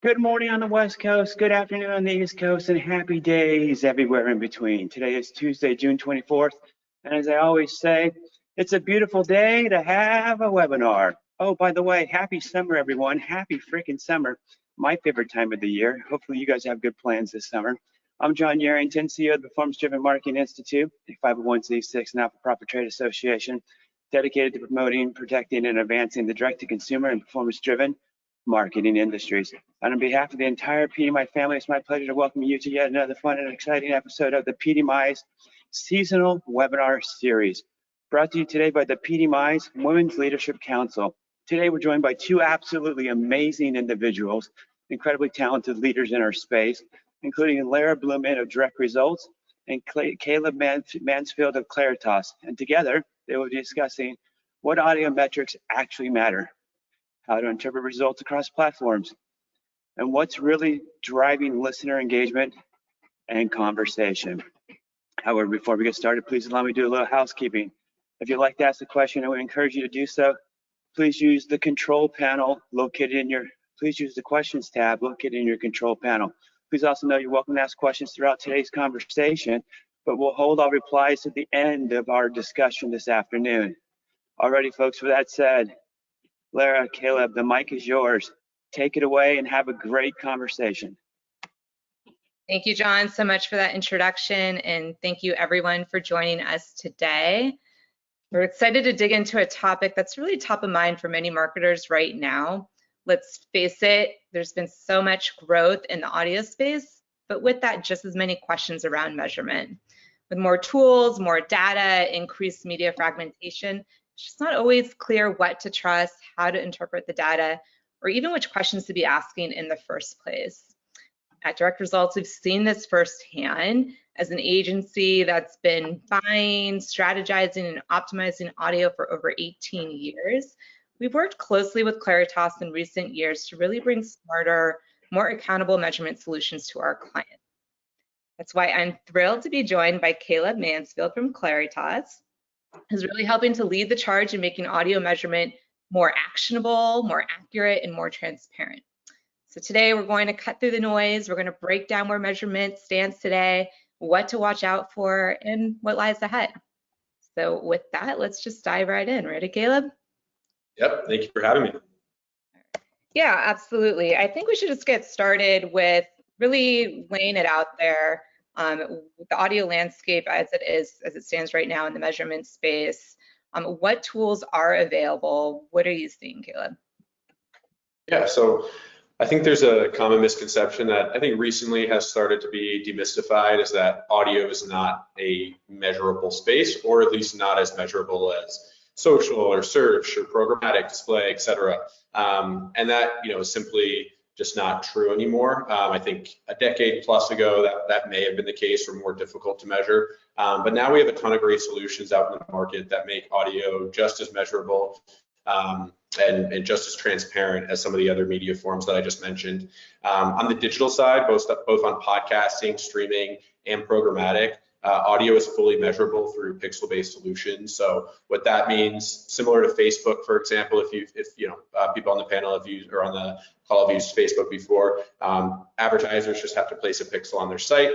Good morning on the West Coast, good afternoon on the East Coast, and happy days everywhere in between. Today is Tuesday, June 24th, and as I always say, it's a beautiful day to have a webinar. Oh, by the way, happy summer, everyone. Happy freaking summer. My favorite time of the year. Hopefully you guys have good plans this summer. I'm John Yarrington, CEO of the Performance Driven Marketing Institute, a 501c6 not-for-profit trade association dedicated to promoting, protecting, and advancing the direct-to-consumer and performance-driven marketing industries. And on behalf of the entire PDMI family, it's my pleasure to welcome you to yet another fun and exciting episode of the PDMI's seasonal webinar series, brought to you today by the PDMI's Women's Leadership Council. Today, we're joined by two absolutely amazing individuals, incredibly talented leaders in our space, including Lara Blumen of Direct Results and Caleb Mansfield of Claritas. And together, they will be discussing what audio metrics actually matter, how to interpret results across platforms, and what's really driving listener engagement and conversation. However, before we get started, please allow me to do a little housekeeping. If you'd like to ask a question, I would encourage you to do so. Please use the control panel located in your, please use the questions tab located in your control panel. Please also know you're welcome to ask questions throughout today's conversation, but we'll hold all replies at the end of our discussion this afternoon. Alrighty, folks, with that said, Lara, Caleb, the mic is yours. Take it away and have a great conversation. Thank you, John, so much for that introduction, and thank you everyone for joining us today. We're excited to dig into a topic that's really top of mind for many marketers right now. Let's face it, there's been so much growth in the audio space, but with that, just as many questions around measurement. With more tools, more data, increased media fragmentation, it's just not always clear what to trust, how to interpret the data, or even which questions to be asking in the first place. At Direct Results, we've seen this firsthand as an agency that's been buying, strategizing, and optimizing audio for over 18 years. We've worked closely with Claritas in recent years to really bring smarter, more accountable measurement solutions to our clients. That's why I'm thrilled to be joined by Caleb Mansfield from Claritas, who's really helping to lead the charge in making audio measurement more actionable, more accurate, and more transparent. So today we're going to cut through the noise. We're going to break down where measurement stands today, what to watch out for, and what lies ahead. So with that, let's just dive right in. Ready, Caleb? Yep, thank you for having me. Yeah, absolutely. I think we should just get started with really laying it out there. The audio landscape as it stands right now in the measurement space. What tools are available? What are you seeing, Caleb? Yeah, so I think there's a common misconception that I think recently has started to be demystified, is that audio is not a measurable space, or at least not as measurable as social or search or programmatic display, et cetera. And that, is simply just not true anymore. I think a decade plus ago that may have been the case, or more difficult to measure. But now we have a ton of great solutions out in the market that make audio just as measurable and just as transparent as some of the other media forms that I just mentioned. On the digital side, both on podcasting, streaming, and programmatic, audio is fully measurable through pixel-based solutions. So what that means, similar to Facebook, for example, if people on the panel have used, or on the call have used Facebook before, advertisers just have to place a pixel on their site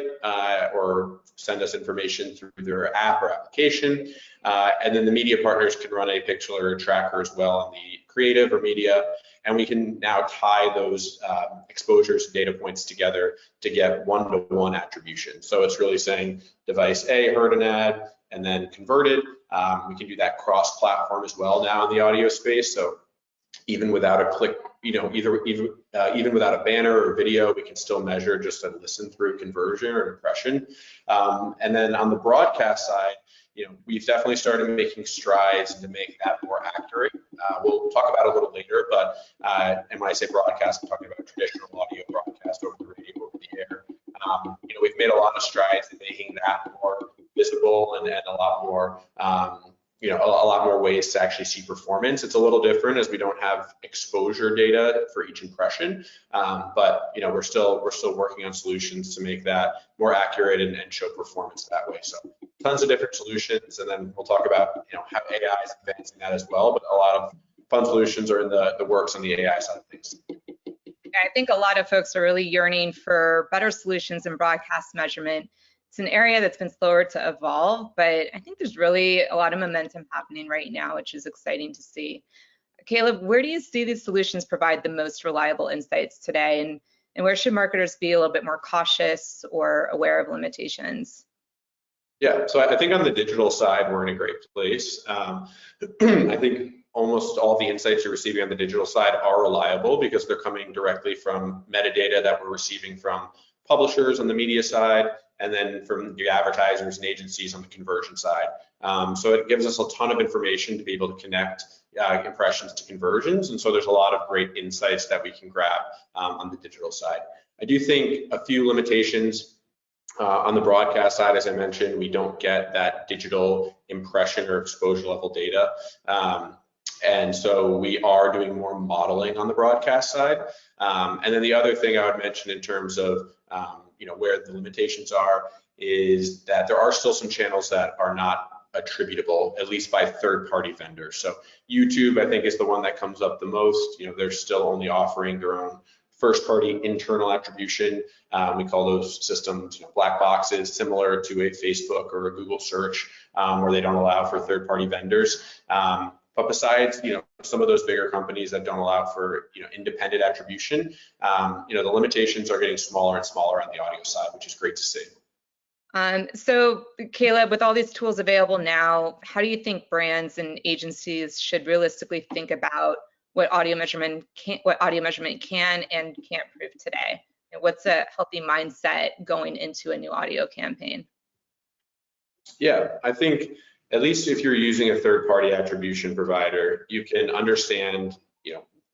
or send us information through their app or application, and then the media partners can run a pixel or a tracker as well on the creative or media, and we can now tie those exposures and data points together to get one-to-one attribution. So it's really saying device A heard an ad and then converted. We can do that cross-platform as well now in the audio space. So even without a click, even without a banner or video, we can still measure just a listen through conversion or impression. And then on the broadcast side, we've definitely started making strides to make that more accurate. We'll talk about it a little later, but and when I say broadcast, I'm talking about traditional audio broadcast over the radio, over the air. We've made a lot of strides in making that more visible and a lot more, a lot more ways to actually see performance. It's a little different as we don't have exposure data for each impression, but we're still working on solutions to make that more accurate and show performance that way. So tons of different solutions, and then we'll talk about how AI is advancing that as well. But a lot of fun solutions are in the works on the AI side of things. I think a lot of folks are really yearning for better solutions in broadcast measurement. It's an area that's been slower to evolve, but I think there's really a lot of momentum happening right now, which is exciting to see. Caleb, where do you see these solutions provide the most reliable insights today, and where should marketers be a little bit more cautious or aware of limitations? Yeah, so I think on the digital side, we're in a great place. I think almost all the insights you're receiving on the digital side are reliable because they're coming directly from metadata that we're receiving from publishers on the media side, and then from the advertisers and agencies on the conversion side. So it gives us a ton of information to be able to connect impressions to conversions. And so there's a lot of great insights that we can grab on the digital side. I do think a few limitations on the broadcast side, as I mentioned, we don't get that digital impression or exposure level data. And so we are doing more modeling on the broadcast side. And then the other thing I would mention in terms of where the limitations are is that there are still some channels that are not attributable, at least by third-party vendors. So YouTube, I think, is the one that comes up the most. They're still only offering their own first-party internal attribution. We call those systems black boxes, similar to a Facebook or a Google search, where they don't allow for third-party vendors. But besides, some of those bigger companies that don't allow for, independent attribution, the limitations are getting smaller and smaller on the audio side, which is great to see. So Caleb, with all these tools available now, how do you think brands and agencies should realistically think about what audio measurement can and can't prove today? And what's a healthy mindset going into a new audio campaign? Yeah, I think at least if you're using a third-party attribution provider, you can understand,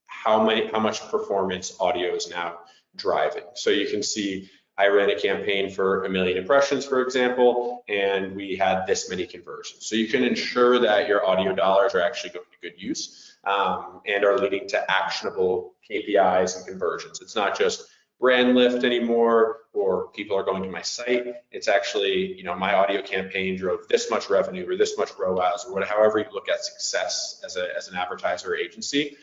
how much performance audio is now driving. So you can see, I ran a campaign for 1 million impressions, for example, and we had this many conversions. So you can ensure that your audio dollars are actually going to good use and are leading to actionable KPIs and conversions. It's not just brand lift anymore, or people are going to my site. It's actually, my audio campaign drove this much revenue or this much ROAS, or however you look at success as an advertiser or agency.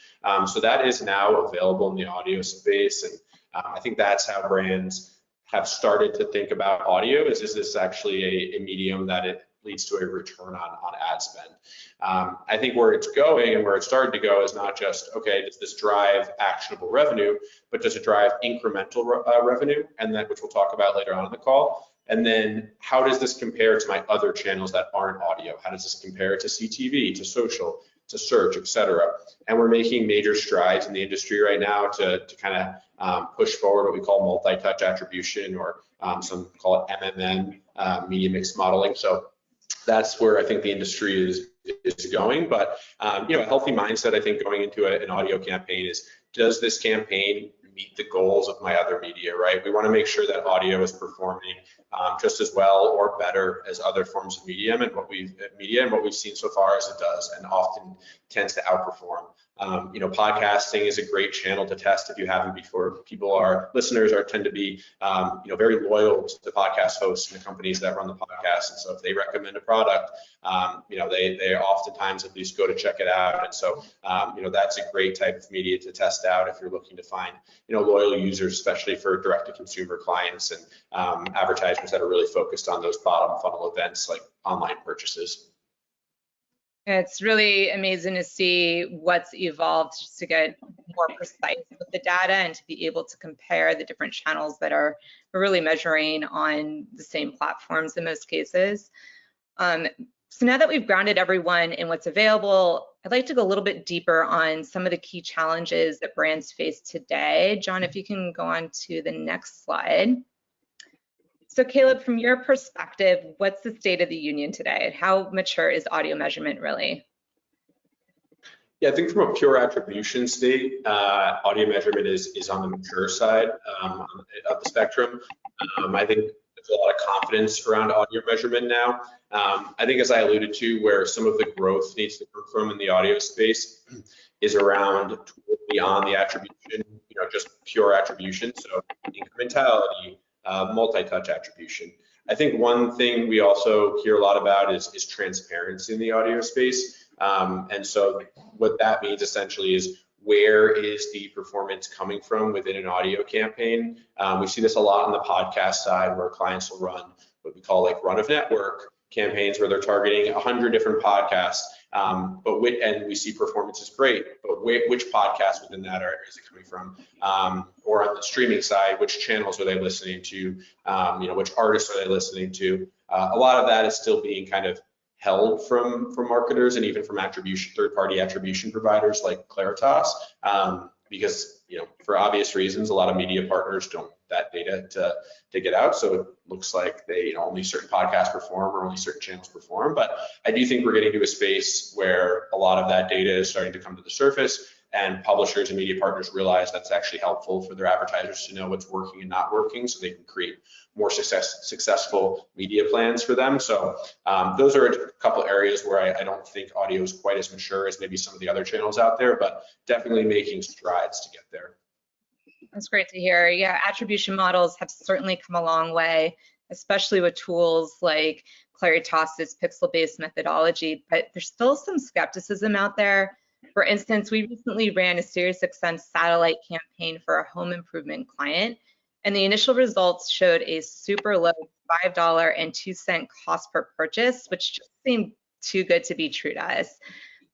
So that is now available in the audio space. And I think that's how brands have started to think about audio, is this actually a medium that it leads to a return on ad spend. I think where it's going and where it's starting to go is not just, okay, does this drive actionable revenue, but does it drive incremental revenue, and that, which we'll talk about later on in the call. And then how does this compare to my other channels that aren't audio? How does this compare to CTV, to social, to search, et cetera? And we're making major strides in the industry right now to kind of push forward what we call multi-touch attribution, or some call it MMM, media mix modeling. So that's where I think the industry is going. But a healthy mindset, I think, going into an audio campaign is, does this campaign meet the goals of my other media, right? We want to make sure that audio is performing just as well or better as other forms of media, and what we've seen so far is it does, and often tends to outperform. Podcasting is a great channel to test if you haven't before. Listeners tend to be, very loyal to the podcast hosts and the companies that run the podcast. And so if they recommend a product, they oftentimes at least go to check it out. And so, that's a great type of media to test out if you're looking to find, loyal users, especially for direct-to-consumer clients and advertisers that are really focused on those bottom funnel events like online purchases. It's really amazing to see what's evolved just to get more precise with the data and to be able to compare the different channels that are really measuring on the same platforms in most cases. So now that we've grounded everyone in what's available, I'd like to go a little bit deeper on some of the key challenges that brands face today. John, if you can go on to the next slide. So Caleb, from your perspective, what's the state of the union today? How mature is audio measurement really? Yeah, I think from a pure attribution state, audio measurement is on the mature side of the spectrum. I think there's a lot of confidence around audio measurement now. I think, as I alluded to, where some of the growth needs to come from in the audio space is around beyond the attribution, just pure attribution. So incrementality, multi-touch attribution. I think one thing we also hear a lot about is transparency in the audio space. And so what that means essentially is, where is the performance coming from within an audio campaign. We see this a lot on the podcast side, where clients will run what we call like run of network campaigns, where they're targeting 100 different podcasts. And we see performance is great, but which podcast within that is it coming from? Or on the streaming side, which channels are they listening to? Which artists are they listening to? A lot of that is still being kind of held from marketers and even from third-party attribution providers like Claritas, because for obvious reasons, a lot of media partners don't want that data to get out. So it looks like they only certain podcasts perform or only certain channels perform. But I do think we're getting to a space where a lot of that data is starting to come to the surface, and publishers and media partners realize that's actually helpful for their advertisers to know what's working and not working, so they can create more successful media plans for them. So those are a couple areas where I don't think audio is quite as mature as maybe some of the other channels out there, but definitely making strides to get there. That's great to hear. Yeah, attribution models have certainly come a long way, especially with tools like Claritas's pixel-based methodology, but there's still some skepticism out there. For instance, we recently ran a SiriusXM satellite campaign for a home improvement client, and the initial results showed a super low $5.02 cost per purchase, which just seemed too good to be true to us.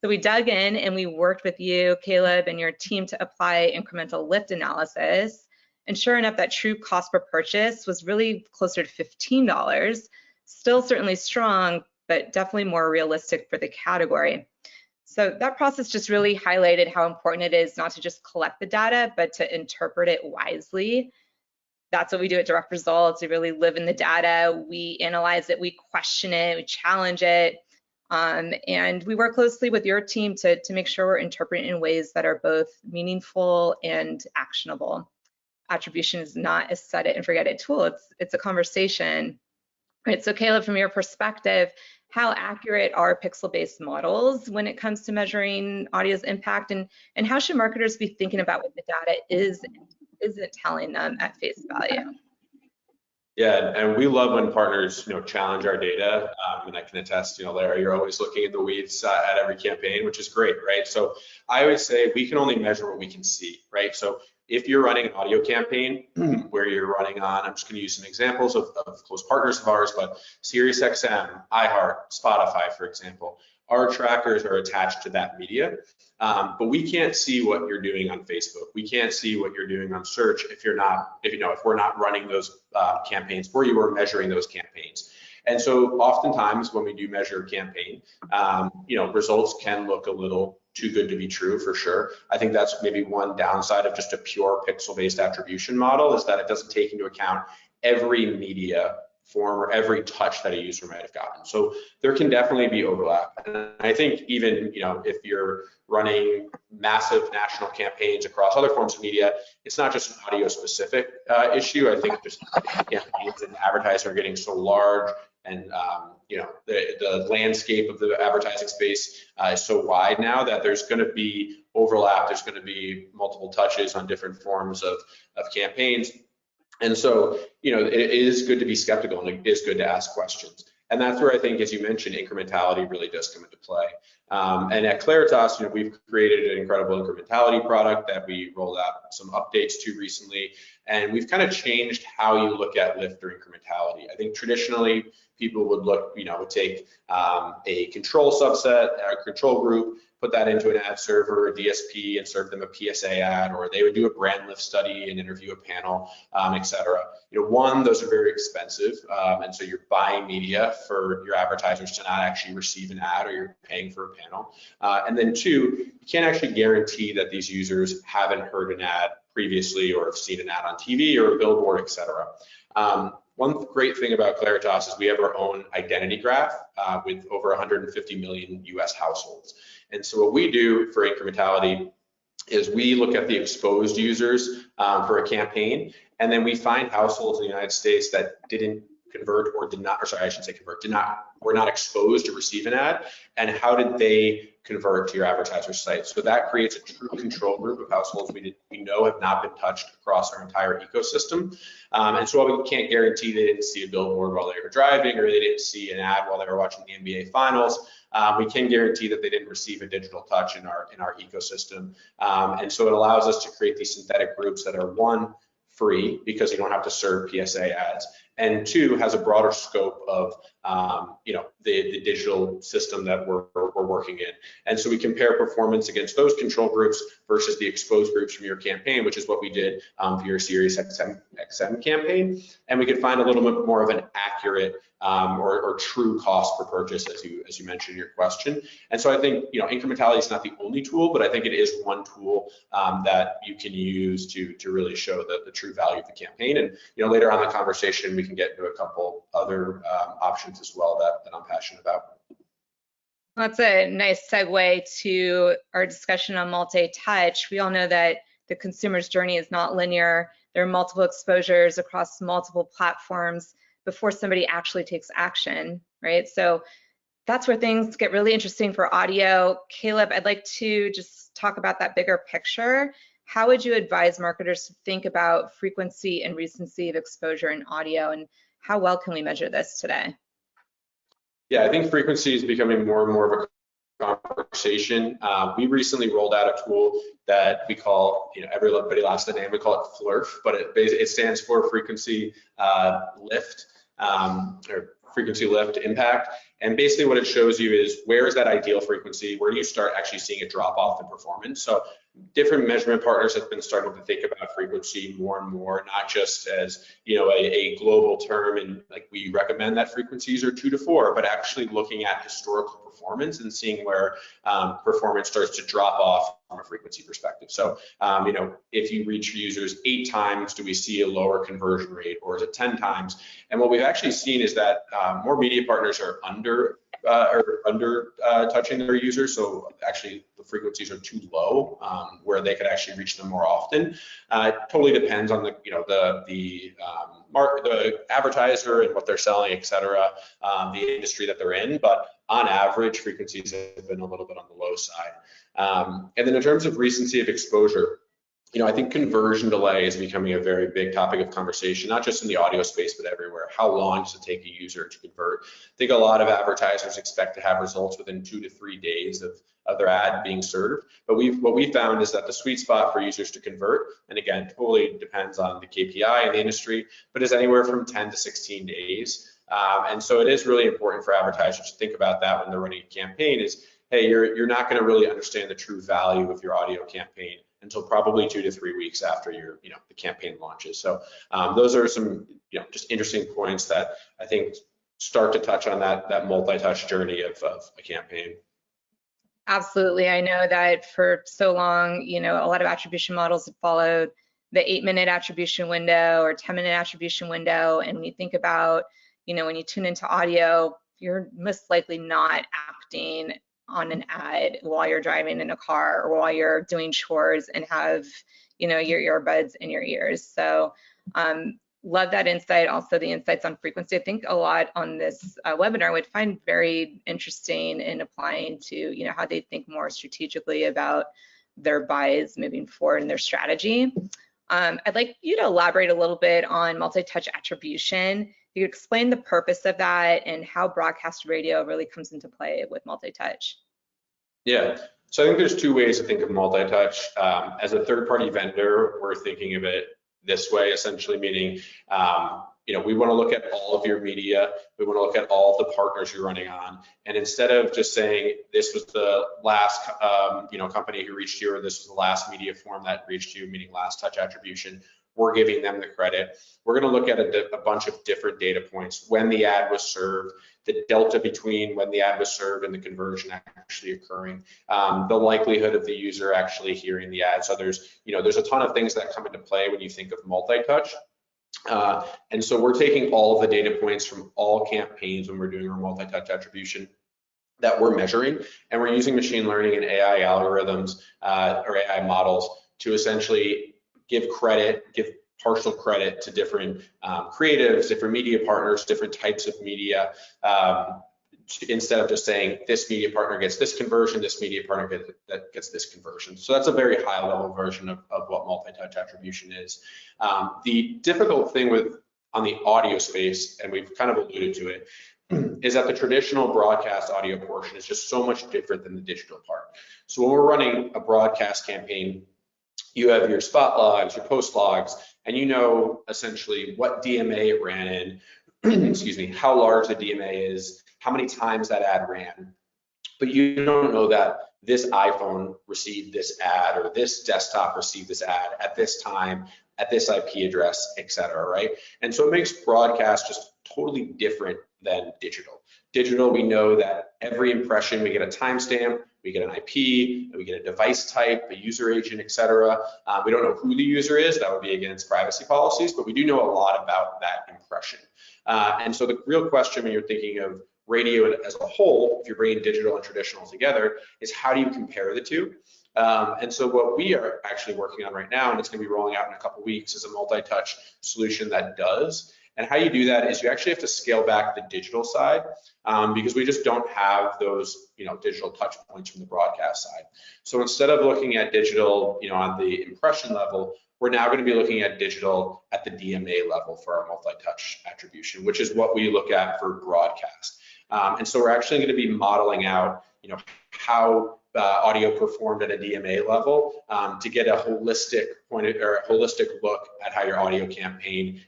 So we dug in and we worked with you, Caleb, and your team to apply incremental lift analysis. And sure enough, that true cost per purchase was really closer to $15. Still certainly strong, but definitely more realistic for the category. So that process just really highlighted how important it is not to just collect the data, but to interpret it wisely. That's what we do at Direct Results. We really live in the data. We analyze it, we question it, we challenge it. And we work closely with your team to make sure we're interpreting in ways that are both meaningful and actionable. Attribution is not a set it and forget it tool. It's a conversation. Right, so Caleb, from your perspective, how accurate are pixel-based models when it comes to measuring audio's impact, and how should marketers be thinking about what the data is and isn't telling them at face value? Yeah, and we love when partners, challenge our data, and I can attest, Lara, you're always looking in the weeds at every campaign, which is great, right? So I always say we can only measure what we can see, right? So if you're running an audio campaign where you're running on, I'm just going to use some examples of close partners of ours, but SiriusXM, iHeart, Spotify, for example, our trackers are attached to that media, but we can't see what you're doing on Facebook. We can't see what you're doing on search if we're not running those campaigns for you or measuring those campaigns. And so oftentimes when we do measure a campaign, results can look a little too good to be true, for sure. I think that's maybe one downside of just a pure pixel-based attribution model, is that it doesn't take into account every media form or every touch that a user might have gotten. So there can definitely be overlap. And I think even, if you're running massive national campaigns across other forms of media, it's not just an audio specific issue. I think just campaigns and advertising are getting so large, and the landscape of the advertising space is so wide now that there's going to be overlap. There's going to be multiple touches on different forms of campaigns. And so, it is good to be skeptical, and it is good to ask questions. And that's where I think, as you mentioned, incrementality really does come into play. And at Claritas, we've created an incredible incrementality product that we rolled out some updates to recently. And we've kind of changed how you look at lift or incrementality. I think traditionally people would would take a control subset, a control group, put that into an ad server, a DSP, and serve them a PSA ad, or they would do a brand lift study and interview a panel, et cetera. Those are very expensive, and so you're buying media for your advertisers to not actually receive an ad, or you're paying for a panel. And then two, you can't actually guarantee that these users haven't heard an ad previously or have seen an ad on TV or a billboard, et cetera. One great thing about Claritas is we have our own identity graph with over 150 million US households. And so what we do for incrementality is we look at the exposed users for a campaign, and then we find households in the United States that didn't convert or did not, or sorry, I should say convert, were not exposed to receive an ad, and how did they convert to your advertiser site? So that creates a true control group of households we know have not been touched across our entire ecosystem. And so while we can't guarantee they didn't see a billboard while they were driving, or they didn't see an ad while they were watching the NBA finals, we can guarantee that they didn't receive a digital touch in our system. And so it allows us to create these synthetic groups that are, one, free because you don't have to serve PSA ads, and two, has a broader scope of the digital system that we're working in. And so we compare performance against those control groups versus the exposed groups from your campaign, which is what we did for your Sirius XM campaign. And we could find a little bit more of an accurate or true cost per purchase, as you mentioned in your question. And so I think incrementality is not the only tool, but I think it is one tool that you can use to really show the true value of the campaign. And later on in the conversation, we can get into a couple other options as well that I'm passionate about. That's a nice segue to our discussion on multi-touch. We all know that the consumer's journey is not linear. There are multiple exposures across multiple platforms before somebody actually takes action, right? So that's where things get really interesting for audio. Caleb, I'd like to just talk about that bigger picture. How would you advise marketers to think about frequency and recency of exposure in audio, and how well can we measure this today? Yeah, I think frequency is becoming more and more of a conversation. We recently rolled out a tool that we call, everybody laughs at the name, we call it FLIRF, but it stands for frequency lift, or frequency lift impact. And basically what it shows you is, where is that ideal frequency? Where do you start actually seeing a drop off in performance? So different measurement partners have been starting to think about frequency more and more, not just as a global term and like we recommend that frequencies are 2 to 4, but actually looking at historical performance and seeing where performance starts to drop off from a frequency perspective. So if you reach users 8 times, do we see a lower conversion rate, or is it 10 times? And what we've actually seen is that more media partners are under touching their users. So actually the frequencies are too low, where they could actually reach them more often. It totally depends on the advertiser and what they're selling, et cetera, the industry that they're in. But on average, frequencies have been a little bit on the low side. And then in terms of recency of exposure, I think conversion delay is becoming a very big topic of conversation, not just in the audio space, but everywhere. How long does it take a user to convert? I think a lot of advertisers expect to have results within 2 to 3 days of their ad being served. But what we found is that the sweet spot for users to convert, and again, totally depends on the KPI in the industry, but is anywhere from 10 to 16 days. And so it is really important for advertisers to think about that when they're running a campaign is, hey, you're not going to really understand the true value of your audio campaign until probably 2 to 3 weeks after the campaign launches. So those are some just interesting points that I think start to touch on that multi-touch journey of a campaign. Absolutely. I know that for so long, a lot of attribution models have followed the 8-minute attribution window or 10-minute attribution window. And when you think about, when you tune into audio, you're most likely not acting on an ad while you're driving in a car or while you're doing chores and have, your earbuds in your ears. So love that insight. Also the insights on frequency. I think a lot on this webinar would find very interesting in applying to, how they think more strategically about their buys moving forward in their strategy. I'd like you to elaborate a little bit on multi-touch attribution. You could explain the purpose of that and how broadcast radio really comes into play with multi-touch. Yeah, so I think there's 2 ways to think of multi-touch. As a third-party vendor, we're thinking of it this way, essentially meaning, we want to look at all of your media. We want to look at all of the partners you're running on. And instead of just saying this was the last, company who reached you, or this was the last media form that reached you, meaning last touch attribution, we're giving them the credit. We're going to look at a bunch of different data points: when the ad was served, the delta between when the ad was served and the conversion actually occurring, the likelihood of the user actually hearing the ad. So there's a ton of things that come into play when you think of multi-touch. And so we're taking all of the data points from all campaigns when we're doing our multi-touch attribution that we're measuring, and we're using machine learning and AI algorithms or AI models to essentially give credit, give partial credit to different creatives, different media partners, different types of media, instead of just saying this media partner gets this conversion, this media partner gets this conversion. So that's a very high level version of what multi-touch attribution is. The difficult thing on the audio space, and we've kind of alluded to it, is that the traditional broadcast audio portion is just so much different than the digital part. So when we're running a broadcast campaign, you have your spot logs, your post logs, and you know essentially what DMA it ran in, excuse me, how large the DMA is, how many times that ad ran, but you don't know that this iPhone received this ad or this desktop received this ad at this time, at this IP address, et cetera, right? And so it makes broadcast just totally different than digital. Digital, we know that every impression, we get a timestamp, we get an IP, we get a device type, a user agent, et cetera. We don't know who the user is, that would be against privacy policies, but we do know a lot about that impression. And so the real question when you're thinking of radio as a whole, if you're bringing digital and traditional together, is how do you compare the two? And so what we are actually working on right now, and it's going to be rolling out in a couple of weeks, is a multi-touch solution that does. And how you do that is you actually have to scale back the digital side because we just don't have those, digital touch points from the broadcast side. So instead of looking at digital, on the impression level, we're now going to be looking at digital at the DMA level for our multi-touch attribution, which is what we look at for broadcast. And so we're actually going to be modeling out, how audio performed at a DMA level to get a holistic look at how your audio campaign,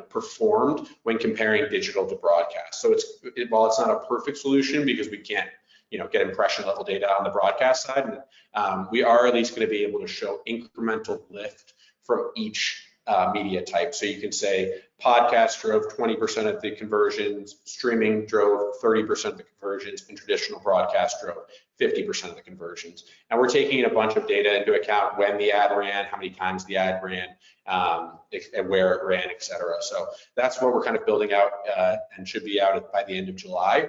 performed when comparing digital to broadcast. So while it's not a perfect solution because we can't, get impression level data on the broadcast side, we are at least going to be able to show incremental lift from each media type. So you can say podcast drove 20% of the conversions, streaming drove 30% of the conversions, and traditional broadcast drove 50% of the conversions. And we're taking a bunch of data into account: when the ad ran, how many times the ad ran, and where it ran, et cetera. So that's what we're kind of building out and should be out by the end of July.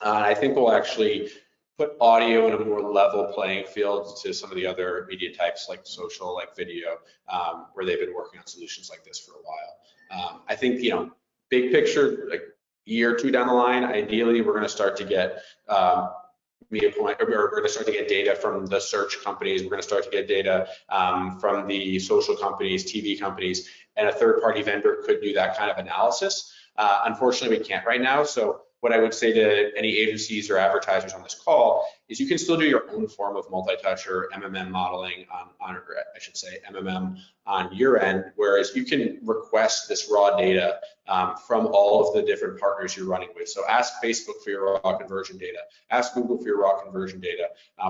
I think we'll actually put audio in a more level playing field to some of the other media types like social, like video, where they've been working on solutions like this for a while. I think, big picture, like a year or two down the line, ideally, we're going to start to get we're going to start to get data from the search companies. We're going to start to get data from the social companies, TV companies, and a third-party vendor could do that kind of analysis. Unfortunately, we can't right now. So what I would say to any agencies or advertisers on this call is you can still do your own form of multi-touch or MMM modeling MMM on your end, whereas you can request this raw data from all of the different partners you're running with. So ask Facebook for your raw conversion data, ask Google for your raw conversion data,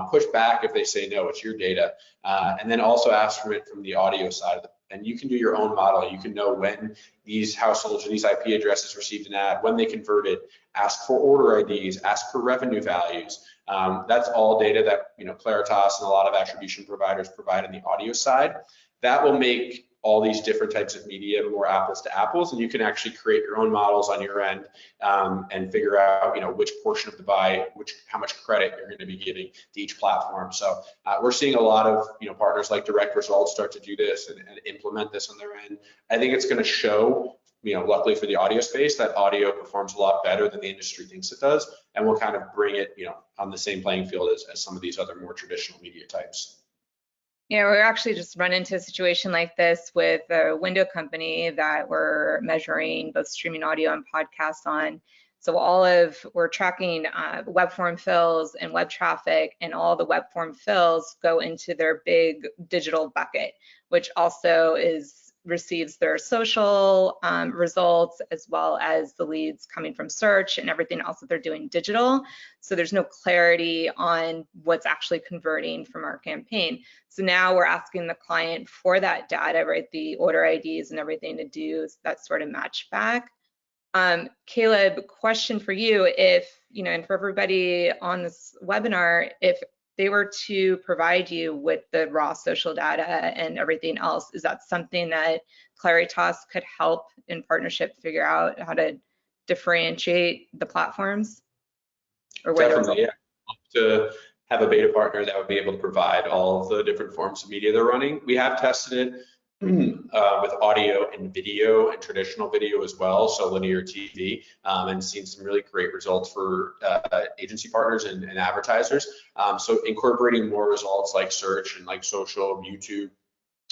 push back if they say no, it's your data, and then also ask for it from the audio side of and you can do your own model. You can know when these households or these IP addresses received an ad, when they converted, ask for order IDs, ask for revenue values. That's all data that Claritas and a lot of attribution providers provide on the audio side. That will make all these different types of media more apples to apples, and you can actually create your own models on your end and figure out which portion of the buy, how much credit you're going to be giving to each platform. So we're seeing a lot of partners like Direct Results start to do this and implement this on their end. I think it's going to show, luckily for the audio space, that audio performs a lot better than the industry thinks it does, and we'll kind of bring it on the same playing field as some of these other more traditional media types. Yeah, we're actually just run into a situation like this with a window company that we're measuring both streaming audio and podcasts on. So we're tracking web form fills and web traffic, and all the web form fills go into their big digital bucket, which also receives their social results, as well as the leads coming from search and everything else that they're doing digital. So there's no clarity on what's actually converting from our campaign. So now we're asking the client for that data, right? The order IDs and everything to do that sort of match back. Caleb, question for you, and for everybody on this webinar, if they were to provide you with the raw social data and everything else, is that something that Claritas could help in partnership figure out how to differentiate the platforms? Or definitely, yeah. To have a beta partner that would be able to provide all of the different forms of media they're running. We have tested it. with audio and video and traditional video as well, so linear TV, and seen some really great results for agency partners and advertisers. So incorporating more results like search and like social, YouTube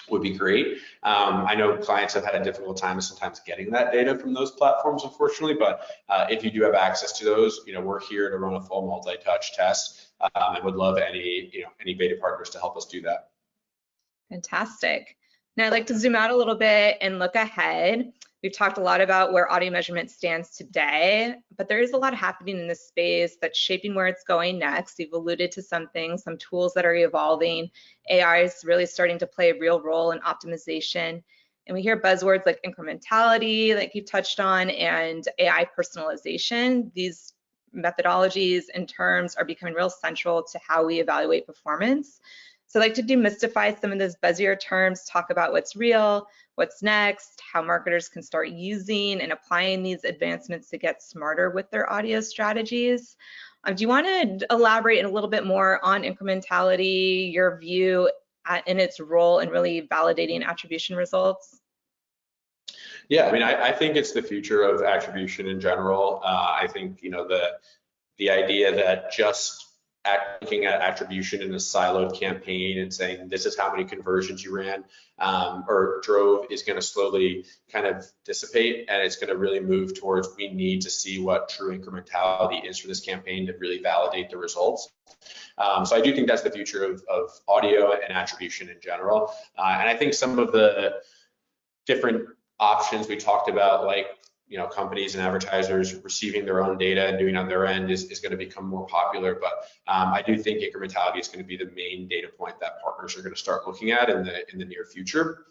would be great. I know clients have had a difficult time sometimes getting that data from those platforms, unfortunately, but if you do have access to those, we're here to run a full multi-touch test, and would love any beta partners to help us do that. Fantastic. Now I'd like to zoom out a little bit and look ahead. We've talked a lot about where audio measurement stands today, but there is a lot happening in this space that's shaping where it's going next. You've alluded to some things, some tools that are evolving. AI is really starting to play a real role in optimization. And we hear buzzwords like incrementality, like you've touched on, and AI personalization. These methodologies and terms are becoming real central to how we evaluate performance. So I'd like to demystify some of those buzzier terms, talk about what's real, what's next, how marketers can start using and applying these advancements to get smarter with their audio strategies. Do you want to elaborate a little bit more on incrementality, your view in its role in really validating attribution results? Yeah, I mean, I think it's the future of attribution in general. I think, the idea that just looking at attribution in a siloed campaign and saying this is how many conversions you ran or drove is going to slowly kind of dissipate, and it's going to really move towards we need to see what true incrementality is for this campaign to really validate the results. So I do think that's the future of audio and attribution in general. And I think some of the different options we talked about, like companies and advertisers receiving their own data and doing it on their end is going to become more popular. But I do think incrementality is going to be the main data point that partners are going to start looking at in the near future.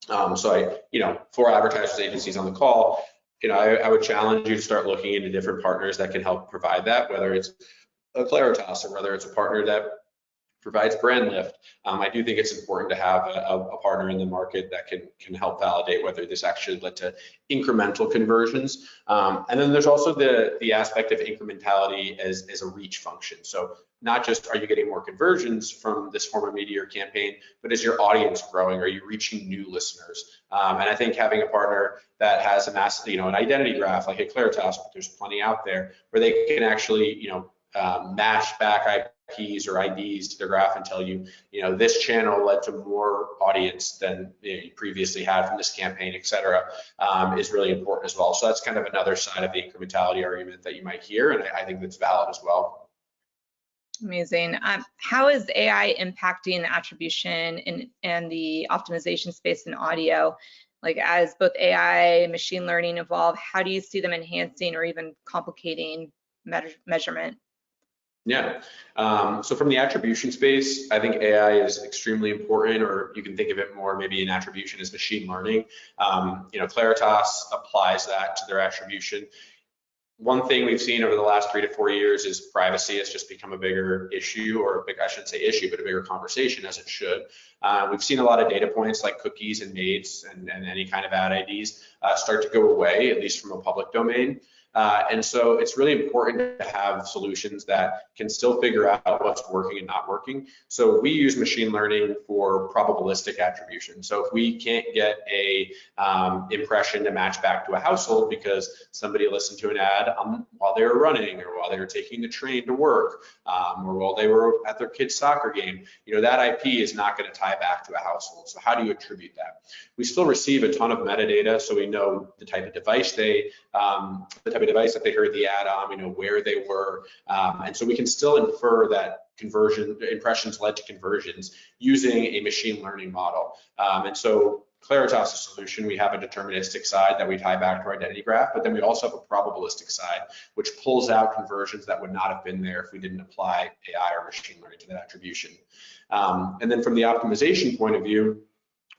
So for advertisers agencies on the call, I would challenge you to start looking into different partners that can help provide that, whether it's a Claritas or whether it's a partner that provides brand lift. I do think it's important to have a partner in the market that can help validate whether this actually led to incremental conversions. And then there's also the aspect of incrementality as a reach function. So not just are you getting more conversions from this form of media or campaign, but is your audience growing? Are you reaching new listeners? And I think having a partner that has a massive, an identity graph like a Claritas, but there's plenty out there where they can actually, match back IPs or IDs to the graph and tell you, this channel led to more audience than you previously had from this campaign, et cetera, is really important as well. So that's kind of another side of the incrementality argument that you might hear, and I think that's valid as well. Amazing. How is AI impacting the attribution and the optimization space in audio? Like as both AI and machine learning evolve, how do you see them enhancing or even complicating measurement? Yeah, so from the attribution space, I think AI is extremely important, or you can think of it more maybe in attribution as machine learning. Claritas applies that to their attribution. One thing we've seen over the last 3 to 4 years is privacy has just become a bigger issue, or I shouldn't say issue, but a bigger conversation, as it should. We've seen a lot of data points like cookies and mates and any kind of ad IDs start to go away, at least from a public domain. And so it's really important to have solutions that can still figure out what's working and not working. So we use machine learning for probabilistic attribution. So if we can't get a impression to match back to a household because somebody listened to an ad while they were running, or while they were taking the train to work, or while they were at their kid's soccer game, that IP is not going to tie back to a household. So how do you attribute that? We still receive a ton of metadata, so we know the type of device that they heard the ad on, where they were, and so we can still infer that impressions led to conversions using a machine learning model. And so Claritas' solution, we have a deterministic side that we tie back to our identity graph, but then we also have a probabilistic side, which pulls out conversions that would not have been there if we didn't apply AI or machine learning to that attribution. And then from the optimization point of view,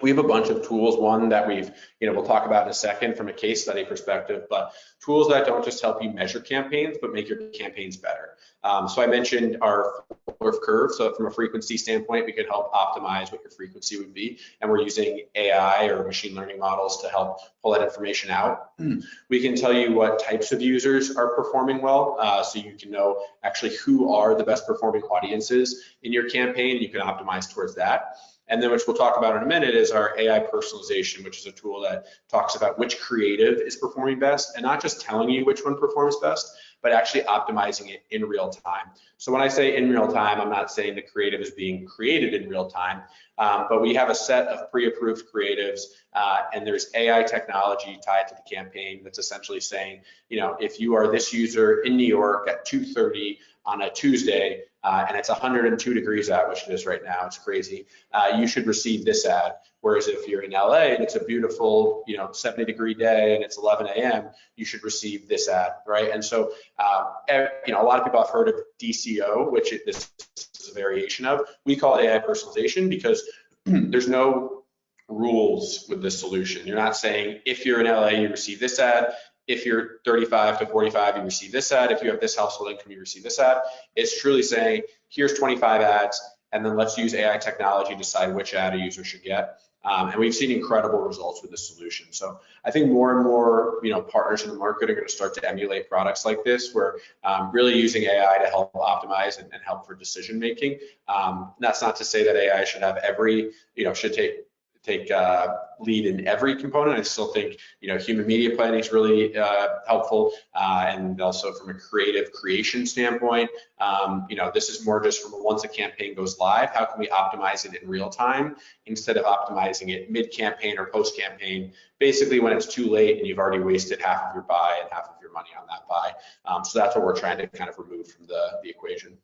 we have a bunch of tools, one that we'll talk about in a second from a case study perspective, but tools that don't just help you measure campaigns, but make your campaigns better. So I mentioned our Waldorf curve. So from a frequency standpoint, we can help optimize what your frequency would be. And we're using AI or machine learning models to help pull that information out. We can tell you what types of users are performing well, so you can know actually who are the best performing audiences in your campaign, and you can optimize towards that. And then, which we'll talk about in a minute, is our AI personalization, which is a tool that talks about which creative is performing best, and not just telling you which one performs best, but actually optimizing it in real time. So when I say in real time, I'm not saying the creative is being created in real time, but we have a set of pre-approved creatives, and there's AI technology tied to the campaign that's essentially saying, if you are this user in New York at 2:30 on a Tuesday, and it's 102 degrees out, which it is right now, it's crazy, you should receive this ad. Whereas if you're in LA and it's a beautiful, 70-degree day and it's 11 a.m., you should receive this ad, right? And so, a lot of people have heard of DCO, which this is a variation of. We call it AI personalization because there's no rules with this solution. You're not saying if you're in LA, you receive this ad. If you're 35 to 45, you receive this ad. If you have this household income, you receive this ad. It's truly saying, here's 25 ads, and then let's use AI technology to decide which ad a user should get. And we've seen incredible results with this solution. So I think more and more, partners in the market are going to start to emulate products like this, where really using AI to help optimize and help for decision making. That's not to say that AI should have should take lead in every component. I still think human media planning is really helpful, and also from a creative creation standpoint, this is more just from once a campaign goes live, how can we optimize it in real time instead of optimizing it mid-campaign or post-campaign, basically when it's too late and you've already wasted half of your buy and half of your money on that buy. So that's what we're trying to kind of remove from the equation.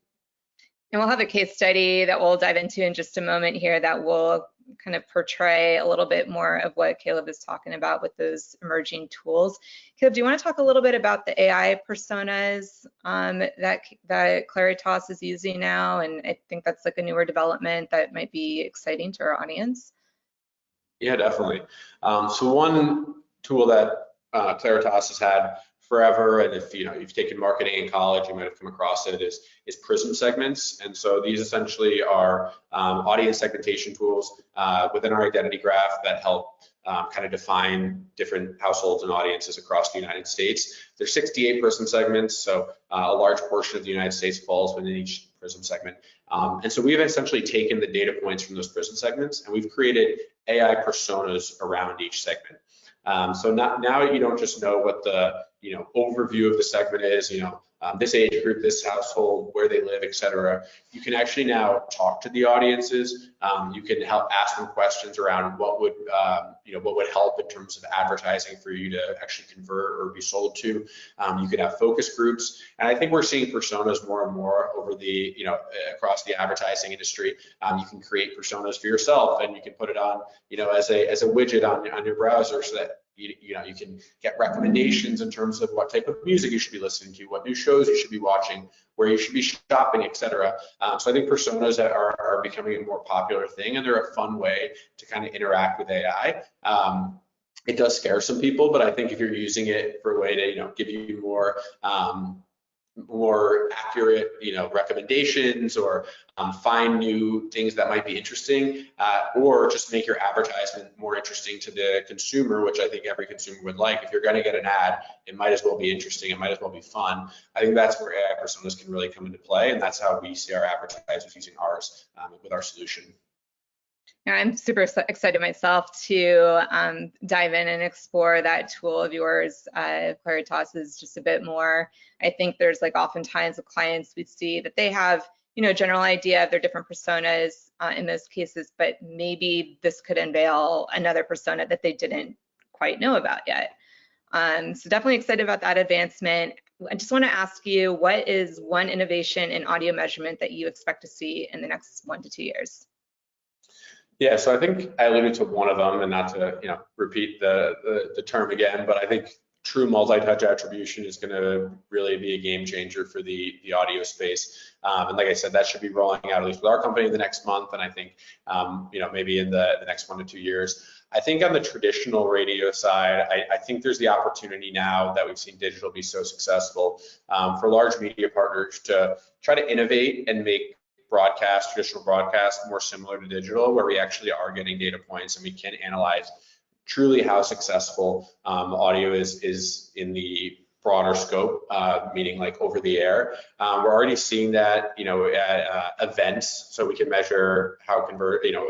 And we'll have a case study that we'll dive into in just a moment here that will kind of portray a little bit more of what Caleb is talking about with those emerging tools. Caleb, do you want to talk a little bit about the AI personas that Claritas is using now? And I think that's like a newer development that might be exciting to our audience. Yeah, definitely. So one tool that Claritas has had forever, and if you've taken marketing in college, you might have come across it, is Prism segments. And so these essentially are audience segmentation tools within our identity graph that help kind of define different households and audiences across the United States. There's 68 Prism segments, so a large portion of the United States falls within each Prism segment. And so we've essentially taken the data points from those Prism segments, and we've created AI personas around each segment. So now you don't just know what the overview of the segment is, this age group, this household, where they live, etc. You can actually now talk to the audiences. You can help ask them questions around what would help in terms of advertising for you to actually convert or be sold to. You could have focus groups, and I think we're seeing personas more and more over the across the advertising industry. You can create personas for yourself, and you can put it on as a widget on your browser, so that you can get recommendations in terms of what type of music you should be listening to, what new shows you should be watching, where you should be shopping, etc. So I think personas are becoming a more popular thing, and they're a fun way to kind of interact with AI. It does scare some people, but I think if you're using it for a way to give you more accurate recommendations, or find new things that might be interesting, or just make your advertisement more interesting to the consumer, which I think every consumer would like. If you're going to get an ad, it might as well be interesting, it might as well be fun. I think that's where AI personas can really come into play, and that's how we see our advertisers using ours with our solution. Yeah, I'm super excited myself to dive in and explore that tool of yours. Claritas is just a bit more. I think there's oftentimes with clients we see that they have a general idea of their different personas in those cases, but maybe this could unveil another persona that they didn't quite know about yet. So definitely excited about that advancement. I just want to ask you, what is one innovation in audio measurement that you expect to see in the next 1 to 2 years? Yeah, so I think I alluded to one of them, and not to repeat the term again, but I think true multi-touch attribution is going to really be a game changer for the audio space. And like I said, that should be rolling out at least with our company the next month, and I think maybe in the next 1 to 2 years. I think on the traditional radio side, I think there's the opportunity now that we've seen digital be so successful for large media partners to try to innovate and make broadcast, traditional broadcast, more similar to digital, where we actually are getting data points and we can analyze truly how successful audio is in the broader scope, meaning like over the air. We're already seeing that, at events, so we can measure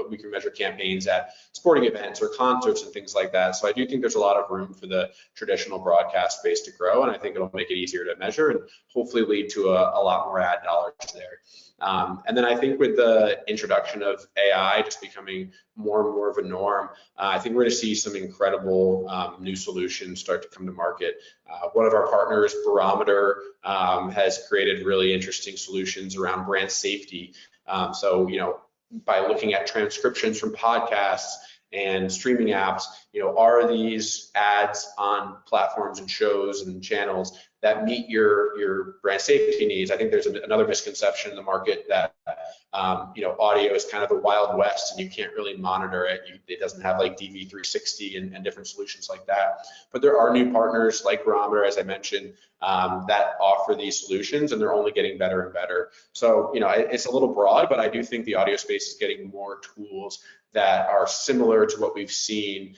we can measure campaigns at sporting events or concerts and things like that. So I do think there's a lot of room for the traditional broadcast space to grow, and I think it'll make it easier to measure and hopefully lead to a lot more ad dollars there. And then I think with the introduction of AI just becoming more and more of a norm, I think we're going to see some incredible new solutions start to come to market. One of our partners, Barometer, has created really interesting solutions around brand safety. So, by looking at transcriptions from podcasts and streaming apps, are these ads on platforms and shows and channels that meet your brand safety needs? I think there's another misconception in the market that audio is kind of the Wild West and you can't really monitor it. It doesn't have like DV360 and different solutions like that. But there are new partners like Barometer, as I mentioned, that offer these solutions, and they're only getting better and better. So it's a little broad, but I do think the audio space is getting more tools that are similar to what we've seen,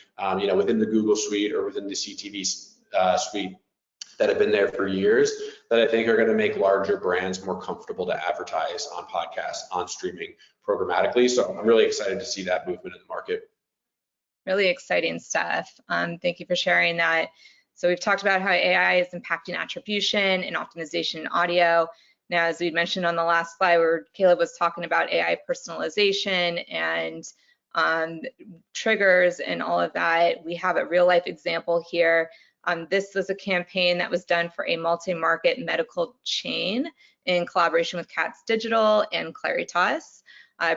within the Google suite or within the CTV suite that have been there for years, that I think are going to make larger brands more comfortable to advertise on podcasts, on streaming programmatically. So I'm really excited to see that movement in the market. Really exciting stuff. Thank you for sharing that. So we've talked about how AI is impacting attribution and optimization in audio. Now, as we mentioned on the last slide where Caleb was talking about AI personalization and triggers and all of that, we have a real life example here. This was a campaign that was done for a multi-market medical chain in collaboration with Katz Digital and Claritas.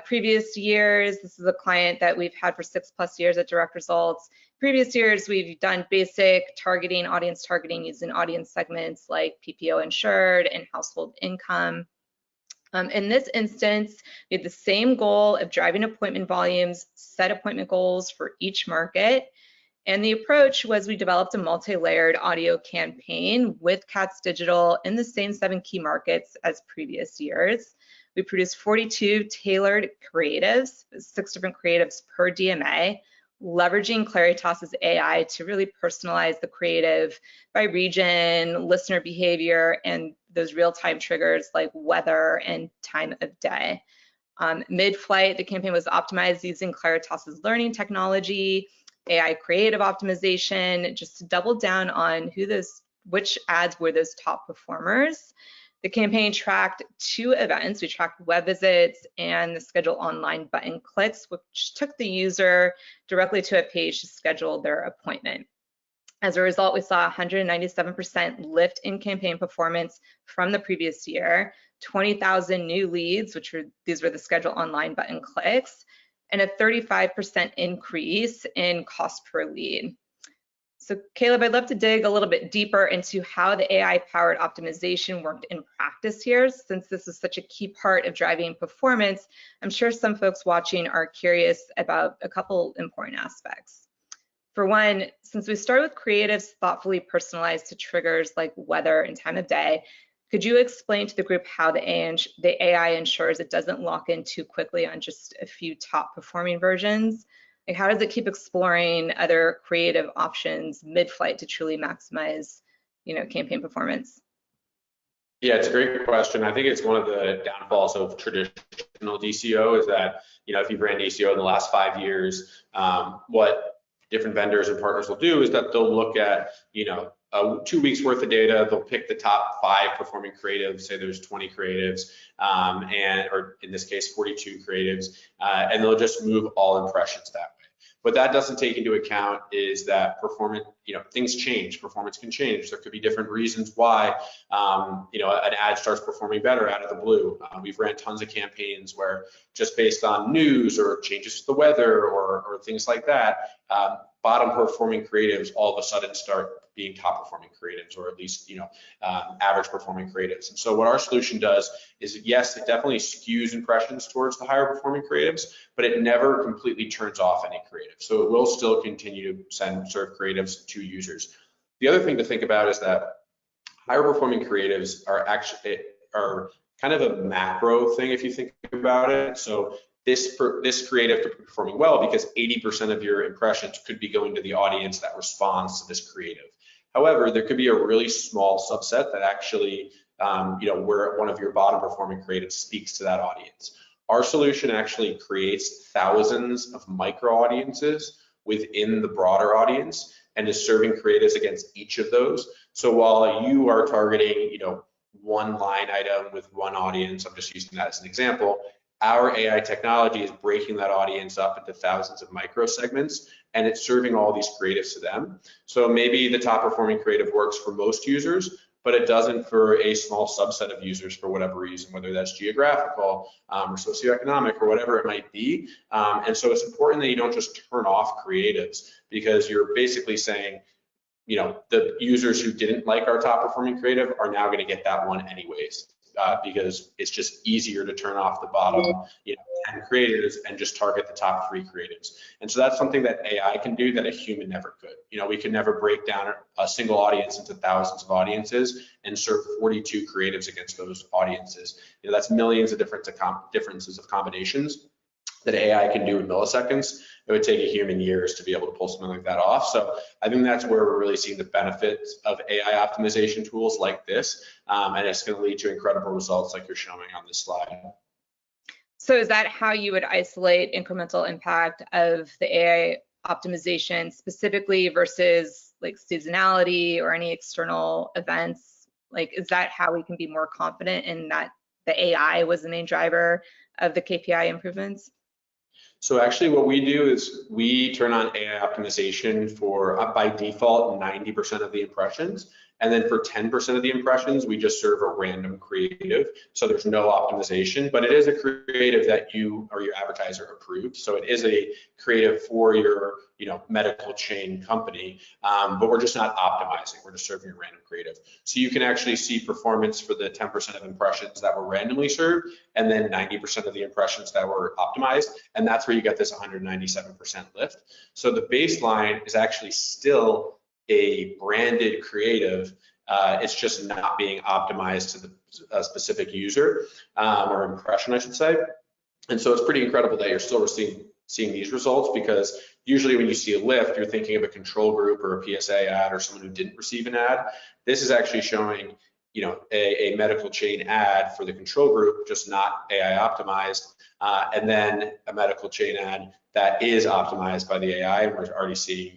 Previous years, this is a client that we've had for 6+ years at Direct Results. Previous years, we've done basic targeting, audience targeting using audience segments like PPO insured and household income. In this instance, we had the same goal of driving appointment volumes, set appointment goals for each market. And the approach was we developed a multi-layered audio campaign with Katz Digital in the same 7 key markets as previous years. We produced 42 tailored creatives, 6 different creatives per DMA, leveraging Claritas's AI to really personalize the creative by region, listener behavior, and those real-time triggers like weather and time of day. Mid-flight, the campaign was optimized using Claritas's learning technology, AI creative optimization, just to double down on which ads were those top performers. The campaign tracked 2 events. We tracked web visits and the schedule online button clicks, which took the user directly to a page to schedule their appointment. As a result, we saw 197% lift in campaign performance from the previous year, 20,000 new leads, these were the schedule online button clicks, and a 35% increase in cost per lead. So Caleb, I'd love to dig a little bit deeper into how the AI-powered optimization worked in practice here, since this is such a key part of driving performance. I'm sure some folks watching are curious about a couple important aspects. For one, since we started with creatives thoughtfully personalized to triggers like weather and time of day, could you explain to the group how the AI ensures it doesn't lock in too quickly on just a few top performing versions? Like, how does it keep exploring other creative options mid-flight to truly maximize, campaign performance? Yeah, it's a great question. I think it's one of the downfalls of traditional DCO is that, if you've ran DCO in the last 5 years, what different vendors and partners will do is that they'll look at, 2 weeks worth of data, they'll pick the top 5 performing creatives, say there's 20 creatives, or in this case, 42 creatives, and they'll just move all impressions that way. What that doesn't take into account is that performance, things change, performance can change. There could be different reasons why, an ad starts performing better out of the blue. We've ran tons of campaigns where just based on news or changes to the weather or things like that, bottom performing creatives all of a sudden start being top performing creatives, or at least average performing creatives. And so what our solution does is, yes, it definitely skews impressions towards the higher performing creatives, but it never completely turns off any creative. So it will still continue to serve creatives to users. The other thing to think about is that higher performing creatives are kind of a macro thing if you think about it. So this creative could be performing well because 80% of your impressions could be going to the audience that responds to this creative. However, there could be a really small subset that actually, where one of your bottom performing creatives speaks to that audience. Our solution actually creates thousands of micro audiences within the broader audience and is serving creatives against each of those. So while you are targeting, one line item with one audience, I'm just using that as an example, our AI technology is breaking that audience up into thousands of micro segments, and it's serving all these creatives to them. So maybe the top performing creative works for most users, but it doesn't for a small subset of users for whatever reason, whether that's geographical or socioeconomic or whatever it might be. And so it's important that you don't just turn off creatives, because you're basically saying, the users who didn't like our top performing creative are now going to get that one anyways, because it's just easier to turn off the bottom 10 creatives and just target the top 3 creatives. And so that's something that AI can do that a human never could. We can never break down a single audience into thousands of audiences and serve 42 creatives against those audiences. That's millions of differences of combinations that AI can do in milliseconds. It would take a human years to be able to pull something like that off. So I think that's where we're really seeing the benefits of AI optimization tools like this, and it's going to lead to incredible results like you're showing on this slide. So is that how you would isolate incremental impact of the AI optimization specifically versus like seasonality or any external events? Like, is that how we can be more confident in that the AI was the main driver of the KPI improvements? So actually what we do is we turn on AI optimization for, by default, 90% of the impressions. And then for 10% of the impressions, we just serve a random creative. So there's no optimization, but it is a creative that you or your advertiser approved. So it is a creative for your medical chain company, but we're just not optimizing. We're just serving a random creative. So you can actually see performance for the 10% of impressions that were randomly served, and then 90% of the impressions that were optimized. And that's where you get this 197% lift. So the baseline is actually still a branded creative. It's just not being optimized to the specific user or impression, I should say. And so it's pretty incredible that you're still seeing these results, because usually when you see a lift, you're thinking of a control group or a PSA ad or someone who didn't receive an ad. This is actually showing a medical chain ad for the control group, just not AI optimized, and then a medical chain ad that is optimized by the AI, and we're already seeing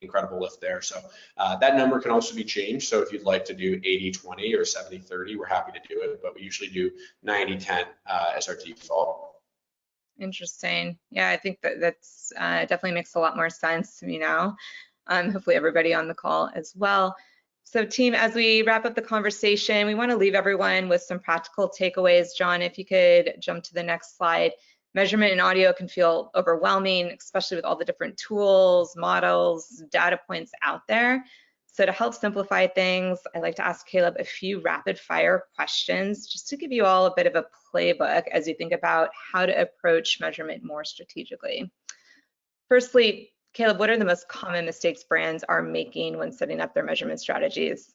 incredible lift there. So that number can also be changed. So if you'd like to do 80-20 or 70-30, we're happy to do it, but we usually do 90-10 as our default. Interesting. Yeah, I think that's definitely makes a lot more sense to me now. Hopefully everybody on the call as well. So team, as we wrap up the conversation, we want to leave everyone with some practical takeaways. John, if you could jump to the next slide. Measurement in audio can feel overwhelming, especially with all the different tools, models, data points out there. So to help simplify things, I'd like to ask Caleb a few rapid fire questions just to give you all a bit of a playbook as you think about how to approach measurement more strategically. Firstly, Caleb, what are the most common mistakes brands are making when setting up their measurement strategies?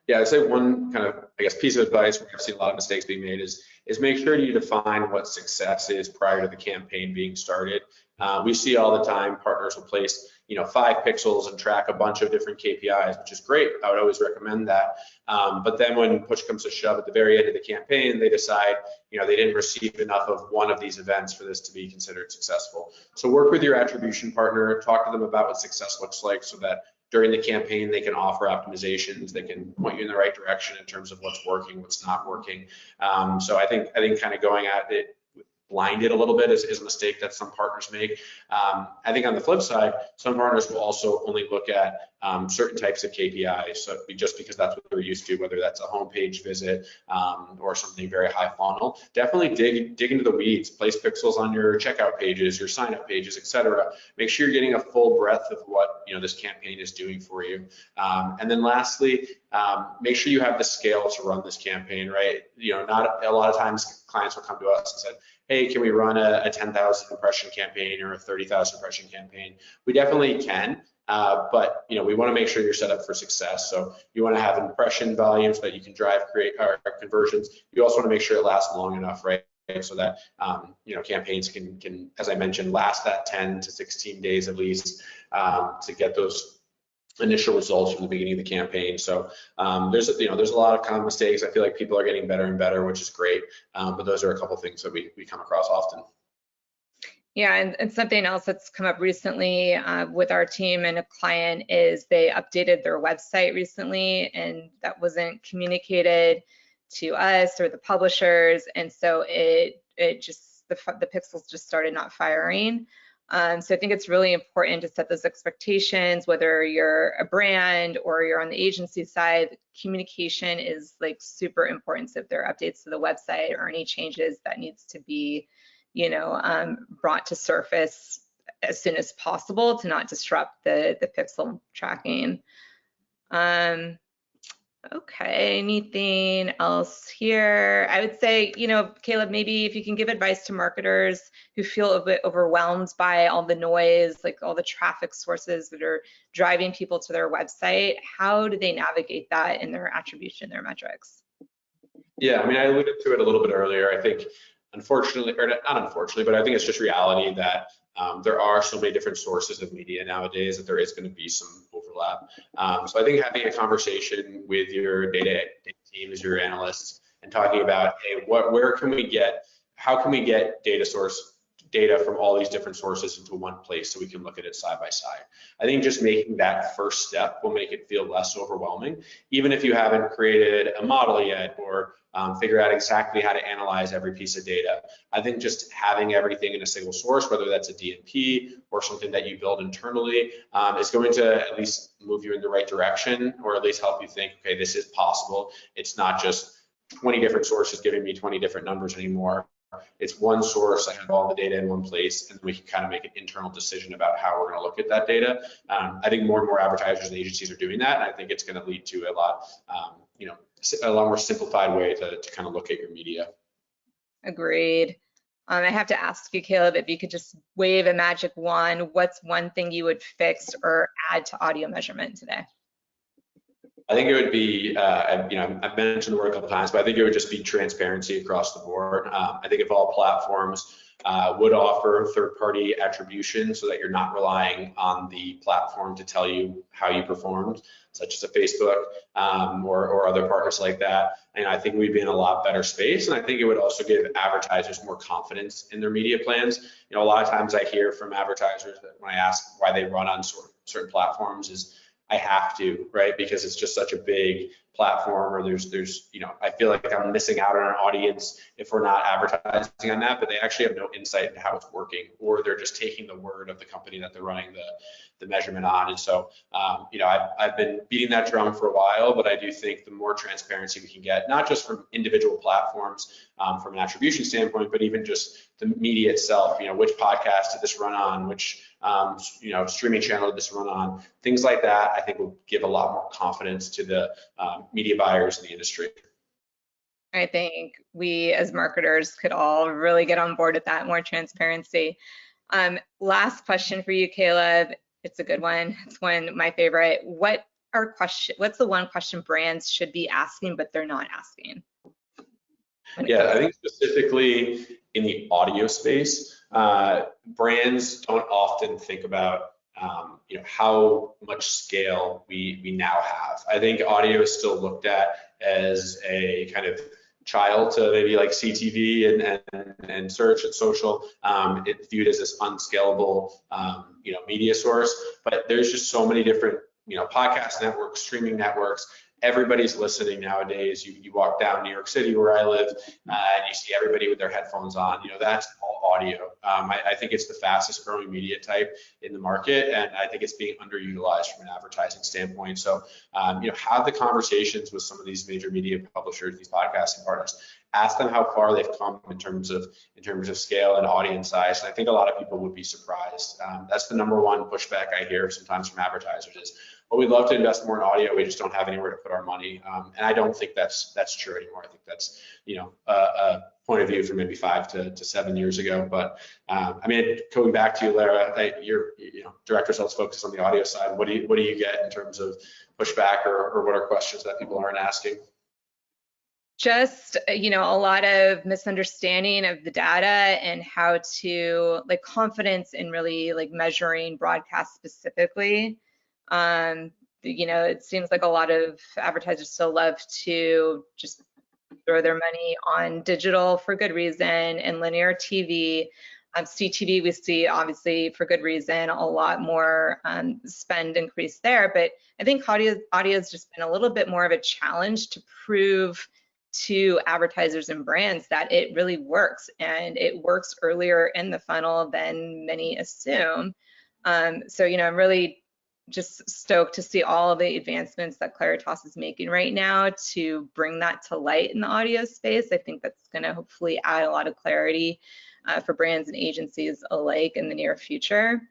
Yeah, I'd say one kind of, piece of advice where I've seen a lot of mistakes being made is make sure you define what success is prior to the campaign being started. We see all the time partners will place 5 pixels and track a bunch of different KPIs, which is great. I would always recommend that. But then when push comes to shove at the very end of the campaign, they decide they didn't receive enough of one of these events for this to be considered successful. So work with your attribution partner, talk to them about what success looks like, so that during the campaign they can offer optimizations, they can point you in the right direction in terms of what's working, what's not working. So I think kind of going at it blinded a little bit is a mistake that some partners make. I think on the flip side, some partners will also only look at certain types of KPIs, so just because that's what they're used to, whether that's a homepage visit or something very high funnel. Definitely dig into the weeds, place pixels on your checkout pages, your sign up pages, etc. Make sure you're getting a full breadth of what this campaign is doing for you. And then lastly, make sure you have the scale to run this campaign, right? Not a lot of times clients will come to us and say, hey, can we run a 10,000 impression campaign or a 30,000 impression campaign? We definitely can. But we want to make sure you're set up for success. So you want to have impression volume so that you can drive conversions. You also want to make sure it lasts long enough, right? So that campaigns can, as I mentioned, last that 10 to 16 days at least to get those initial results from the beginning of the campaign. So there's a lot of common mistakes. I feel like people are getting better and better, which is great. But those are a couple things that we come across often. Yeah, and something else that's come up recently with our team and a client is they updated their website recently, and that wasn't communicated to us or the publishers, and so it just the pixels just started not firing. So I think it's really important to set those expectations, whether you're a brand or you're on the agency side. Communication is like super important. So if there are updates to the website or any changes that needs to be, brought to surface as soon as possible to not disrupt the pixel tracking. Okay, anything else here? I would say, Caleb, maybe if you can give advice to marketers who feel a bit overwhelmed by all the noise, like all the traffic sources that are driving people to their website, how do they navigate that in their attribution, their metrics? Yeah, I alluded to it a little bit earlier. I think, unfortunately, or not unfortunately, but I think it's just reality that there are so many different sources of media nowadays that there is going to be some overlap. So I think having a conversation with your data teams, your analysts, and talking about, hey, how can we get data from all these different sources into one place so we can look at it side by side. I think just making that first step will make it feel less overwhelming, even if you haven't created a model yet or figure out exactly how to analyze every piece of data. I think just having everything in a single source, whether that's a DMP or something that you build internally, is going to at least move you in the right direction, or at least help you think, okay, this is possible. It's not just 20 different sources giving me 20 different numbers anymore. It's one source. I have all the data in one place, and we can kind of make an internal decision about how we're going to look at that data. I think more and more advertisers and agencies are doing that, and I think it's going to lead to a lot more simplified way to kind of look at your media. Agreed. I have to ask you, Caleb, if you could just wave a magic wand, what's one thing you would fix or add to audio measurement today? I think it would be, I've mentioned the word a couple times, but I think it would just be transparency across the board. I think if all platforms would offer third-party attribution so that you're not relying on the platform to tell you how you performed, such as a Facebook or other partners like that, and I think we'd be in a lot better space. And I think it would also give advertisers more confidence in their media plans. A lot of times I hear from advertisers that when I ask why they run on certain platforms is, I have to, right? Because it's just such a big platform, or there's I feel like I'm missing out on an audience if we're not advertising on that, but they actually have no insight into how it's working, or they're just taking the word of the company that they're running the measurement on. And so, I've been beating that drum for a while, but I do think the more transparency we can get, not just from individual platforms from an attribution standpoint, but even just the media itself, which podcast did this run on, which streaming channel did this run on, things like that, I think will give a lot more confidence to the media buyers in the industry. I think we as marketers could all really get on board with that, more transparency. Last question for you, Caleb. It's a good one. It's one of my favorite. What's the one question brands should be asking, but they're not asking? Yeah, I think specifically in the audio space, brands don't often think about how much scale we now have. I think audio is still looked at as a kind of child to maybe like CTV and search and social. It's viewed as this unscalable media source, but there's just so many different podcast networks, streaming networks. Everybody's listening nowadays. You walk down New York City where I live, and you see everybody with their headphones on. That's all audio. I think it's the fastest growing media type in the market, and I think it's being underutilized from an advertising standpoint. So, have the conversations with some of these major media publishers, these podcasting partners. Ask them how far they've come in terms of scale and audience size. And I think a lot of people would be surprised. That's the number one pushback I hear sometimes from advertisers is, well, we'd love to invest more in audio, we just don't have anywhere to put our money. And I don't think that's true anymore. I think that's point of view from maybe 5 to 7 years ago. But I mean, going back to you, Lara, you're direct results focused on the audio side. What do you get in terms of pushback, or what are questions that people aren't asking? Just, a lot of misunderstanding of the data and how to confidence in really measuring broadcast specifically. It seems like a lot of advertisers still love to just throw their money on digital for good reason and linear TV. CTV, we see obviously for good reason a lot more spend increase there, but I think audio has just been a little bit more of a challenge to prove to advertisers and brands that it really works, and it works earlier in the funnel than many assume. So I'm really just stoked to see all of the advancements that Claritas is making right now to bring that to light in the audio space. I think that's going to hopefully add a lot of clarity for brands and agencies alike in the near future.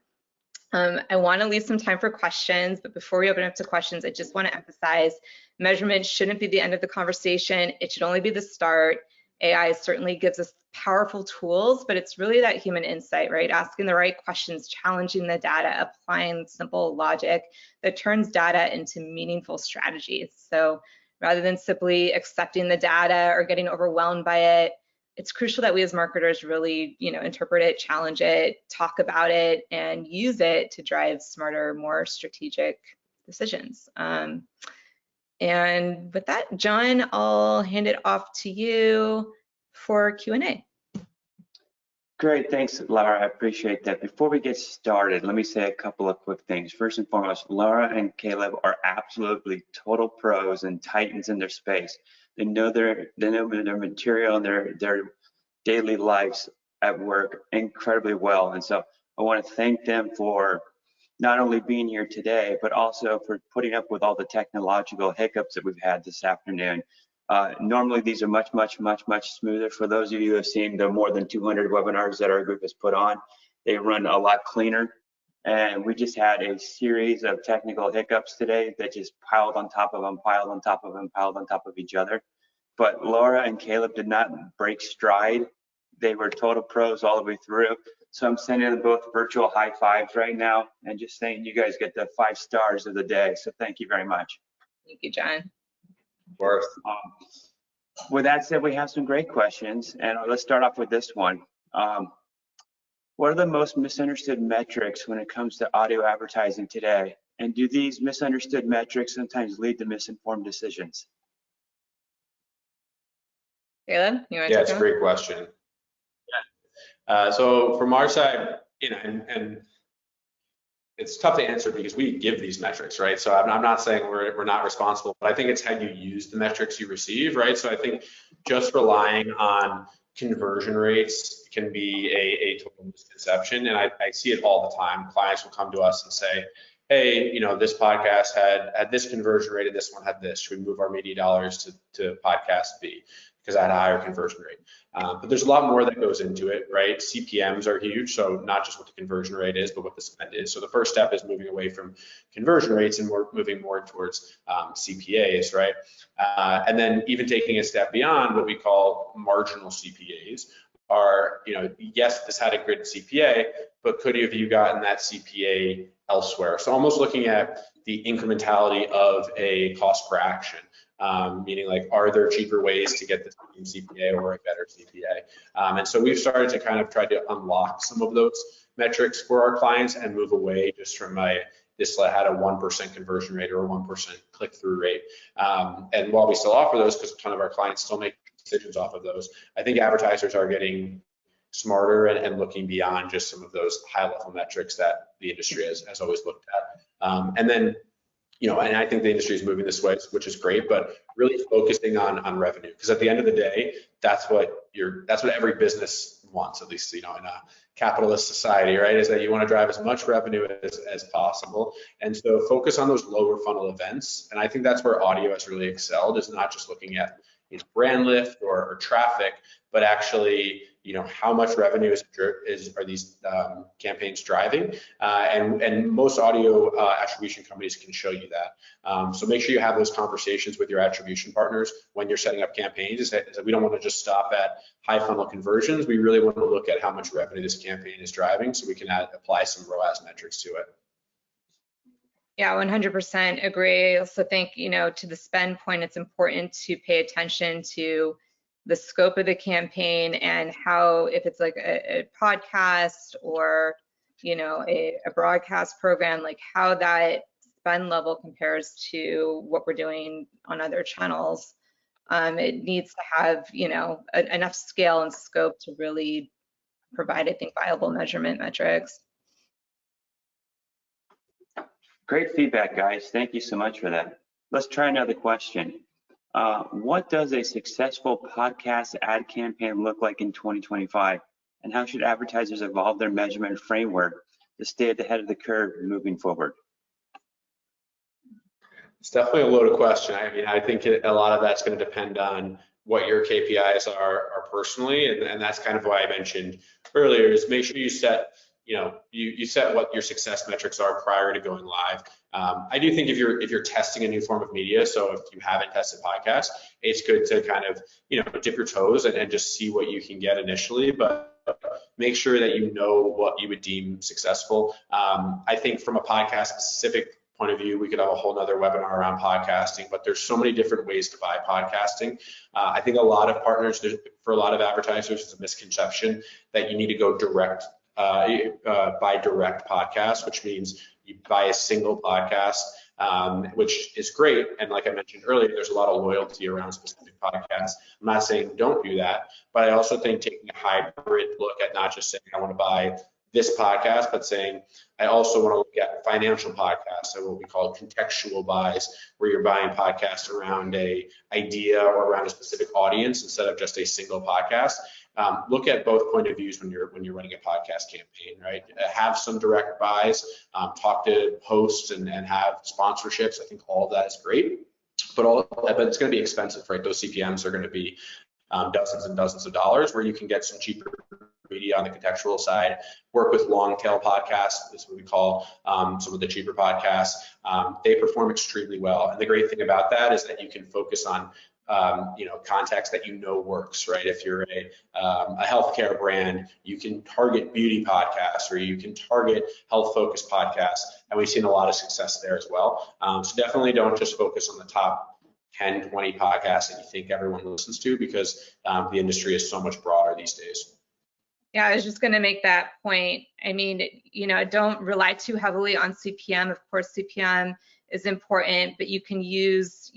I want to leave some time for questions, but before we open up to questions, I just want to emphasize measurement shouldn't be the end of the conversation. It should only be the start. AI certainly gives us powerful tools, but it's really that human insight, right? Asking the right questions, challenging the data, applying simple logic that turns data into meaningful strategies. So rather than simply accepting the data or getting overwhelmed by it, it's crucial that we as marketers really, interpret it, challenge it, talk about it, and use it to drive smarter, more strategic decisions. And with that, John, I'll hand it off to you for Q&A. Great, thanks, Lara. I appreciate that. Before we get started, let me say a couple of quick things. First and foremost, Lara and Caleb are absolutely total pros and titans in their space. They know their material and their daily lives at work incredibly well. And so I want to thank them for not only being here today, but also for putting up with all the technological hiccups that we've had this afternoon. Normally these are much smoother. For those of you who have seen the more than 200 webinars that our group has put on, they run a lot cleaner. And we just had a series of technical hiccups today that just piled on top of them, piled on top of them, piled on top of each other. But Lara and Caleb did not break stride. They were total pros all the way through. So I'm sending them both virtual high fives right now and just saying you guys get the 5 stars of the day. So thank you very much. Thank you, John. Worth. With that said, we have some great questions, and let's start off with this one. What are the most misunderstood metrics when it comes to audio advertising today? And do these misunderstood metrics sometimes lead to misinformed decisions? Caleb, you want to Yeah, take it's a that? great question. So from our side, and it's tough to answer because we give these metrics, right? So I'm not saying we're not responsible, but I think it's how you use the metrics you receive, right? So I think just relying on conversion rates can be a total misconception, and I see it all the time. Clients will come to us and say, hey, this podcast had this conversion rate and this one had this. Should we move our media dollars to podcast B because I had a higher conversion rate? But there's a lot more that goes into it, right? CPMs are huge, so not just what the conversion rate is, but what the spend is. So the first step is moving away from conversion rates and moving more towards CPAs, right? And then even taking a step beyond what we call marginal CPAs are, yes, this had a good CPA, but could have you gotten that CPA elsewhere? So almost looking at the incrementality of a cost per action. Meaning like, are there cheaper ways to get the same CPA or a better CPA? And so we've started to kind of try to unlock some of those metrics for our clients and move away just from this had a 1% conversion rate or a 1% click-through rate. And while we still offer those, because a ton of our clients still make decisions off of those, I think advertisers are getting smarter and looking beyond just some of those high-level metrics that the industry has always looked at. And then and I think the industry is moving this way, which is great, but really focusing on revenue, because at the end of the day, that's what every business wants, at least, in a capitalist society, right? Is that you want to drive as much revenue as possible. And so focus on those lower funnel events. And I think that's where audio has really excelled, is not just looking at brand lift or traffic, but actually, how much revenue are these campaigns driving? And most audio attribution companies can show you that. So make sure you have those conversations with your attribution partners when you're setting up campaigns. We don't want to just stop at high funnel conversions. We really want to look at how much revenue this campaign is driving so we can apply some ROAS metrics to it. Yeah, 100% agree. I also think, to the spend point, it's important to pay attention to the scope of the campaign and how, if it's like a podcast or, a broadcast program, like how that spend level compares to what we're doing on other channels. It needs to have, enough scale and scope to really provide, I think, viable measurement metrics. Great feedback, guys. Thank you so much for that. Let's try another question. What does a successful podcast ad campaign look like in 2025? And how should advertisers evolve their measurement framework to stay at the head of the curve moving forward? It's definitely a loaded question. I mean, I think a lot of that's going to depend on what your KPIs are personally. And that's kind of why I mentioned earlier is make sure you set you set what your success metrics are prior to going live. I do think if you're testing a new form of media, so if you haven't tested podcasts, it's good to kind of dip your toes and just see what you can get initially, but make sure that you know what you would deem successful. I think from a podcast specific point of view, we could have a whole nother webinar around podcasting, but there's so many different ways to buy podcasting. I think a lot of partners, for a lot of advertisers, it's a misconception that you need to go direct. Buy direct podcasts, which means you buy a single podcast, which is great. And like I mentioned earlier, there's a lot of loyalty around specific podcasts. I'm not saying don't do that, but I also think taking a hybrid look at not just saying I want to buy this podcast, but saying I also want to look at financial podcasts, so what we call contextual buys, where you're buying podcasts around a idea or around a specific audience instead of just a single podcast. Look at both point of views when you're running a podcast campaign, right? Have some direct buys, talk to hosts and have sponsorships. I think all of that is great, but it's going to be expensive, right? Those CPMs are going to be dozens and dozens of dollars, where you can get some cheaper media on the contextual side, work with long tail podcasts, is what we call some of the cheaper podcasts. They perform extremely well. And the great thing about that is that you can focus on context that works, right? If you're a healthcare brand, you can target beauty podcasts, or you can target health-focused podcasts, and we've seen a lot of success there as well. So definitely don't just focus on the top 10, 20 podcasts that you think everyone listens to, because the industry is so much broader these days. Yeah, I was just going to make that point. I mean, don't rely too heavily on CPM. Of course, CPM is important, but you can use,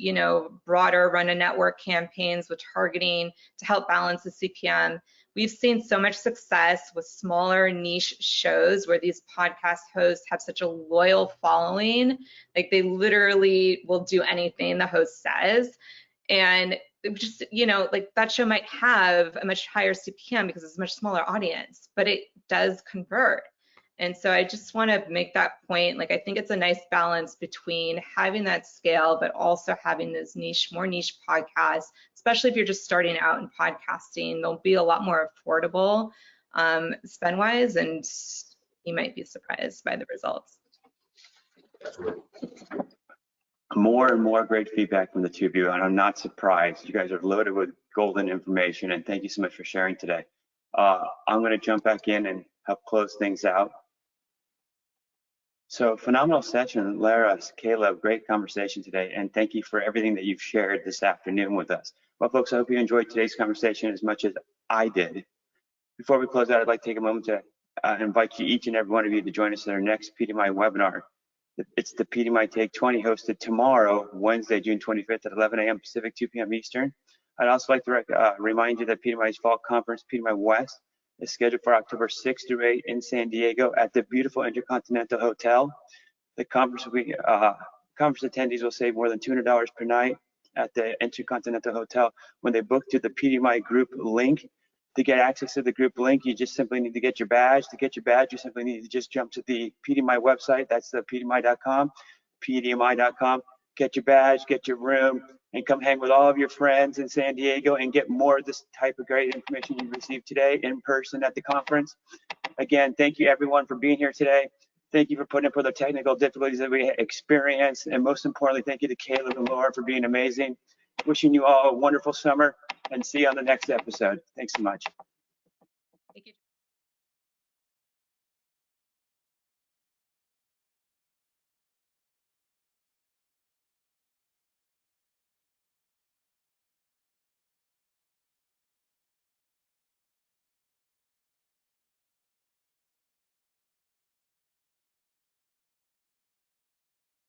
broader run a network campaigns with targeting to help balance the CPM. We've seen so much success with smaller niche shows where these podcast hosts have such a loyal following, like they literally will do anything the host says. And just, like that show might have a much higher CPM because it's a much smaller audience, but it does convert. And so I just want to make that point. Like, I think it's a nice balance between having that scale, but also having those more niche podcasts, especially if you're just starting out in podcasting. They'll be a lot more affordable spend-wise, and you might be surprised by the results. More and more great feedback from the two of you, and I'm not surprised. You guys are loaded with golden information, and thank you so much for sharing today. I'm going to jump back in and help close things out. So phenomenal session, Lara, Caleb, great conversation today, and thank you for everything that you've shared this afternoon with us. Well, folks, I hope you enjoyed today's conversation as much as I did. Before we close out, I'd like to take a moment to invite you, each and every one of you, to join us in our next PDMI webinar. It's the PDMI Take 20, hosted tomorrow, Wednesday, June 25th at 11 a.m. Pacific, 2 p.m. Eastern. I'd also like to remind you that PDMI's fall conference, PDMI West, is scheduled for October 6th through 8th in San Diego at the beautiful Intercontinental Hotel. The conference will be, conference attendees will save more than $200 per night at the Intercontinental Hotel when they book through the PDMI group link. To get access to the group link, you just simply need to get your badge. To get your badge, you simply need to just jump to the PDMI website. That's the pdmi.com, pdmi.com. Get your badge, get your room, and come hang with all of your friends in San Diego and get more of this type of great information you received today in person at the conference. Again, thank you everyone for being here today. Thank you for putting up with the technical difficulties that we experienced. And most importantly, thank you to Caleb and Laura for being amazing. Wishing you all a wonderful summer and see you on the next episode. Thanks so much. Thank you.